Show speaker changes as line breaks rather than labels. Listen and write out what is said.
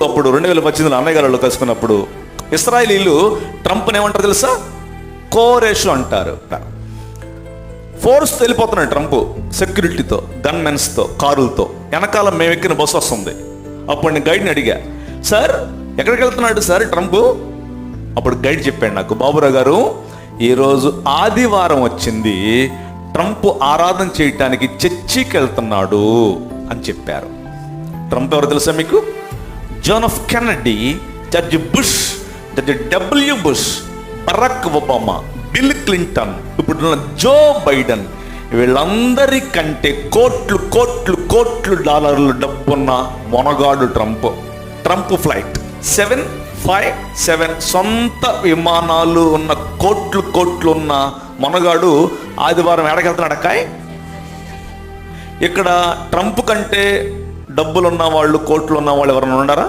అప్పుడు 2018 అన్నయ్య గారు కలుసుకున్నప్పుడు ఇశ్రాయేలీలు ట్రంప్ని ఏమంటారు తెలుసా? కోరేషు అంటారు. ఫోర్స్ వెళ్ళిపోతున్నాడు ట్రంప్, సెక్యూరిటీతో, గన్ మెన్స్తో, కారులతో. వెనకాల మేము ఎక్కిన బస్సు వస్తుంది. అప్పుడు నేను గైడ్ని అడిగా, సార్ ఎక్కడికి వెళ్తున్నాడు సార్ ట్రంప్? అప్పుడు గైడ్ చెప్పాడు నాకు, బాబురావు గారు ఈరోజు ఆదివారం వచ్చింది, ట్రంప్ ఆరాధన చేయటానికి చర్చికి వెళ్తున్నాడు అని చెప్పారు. ట్రంప్ ఎవరు తెలుసా మీకు? John F Kennedy, George Bush, George W Bush, Barack Obama, Bill Clinton, ఇప్పుడున్న జో బైడెన్, వీళ్ళందరికంటే కోట్లు కోట్లు కోట్లు డాలర్లు డబ్బున్న మొనగాడు ట్రంప్. ట్రంప్ ఫ్లైట్ 757 సొంత విమానాలు ఉన్న కోట్లు కోట్లు ఉన్న మొనగాడు ఆదివారం ఎడకెళ్తున్నాడు అక్కాయ్. ఇక్కడ ట్రంప్ కంటే డబ్బులు ఉన్న వాళ్ళు, కోట్లు ఉన్న వాళ్ళు ఎవరైనా ఉన్నారా?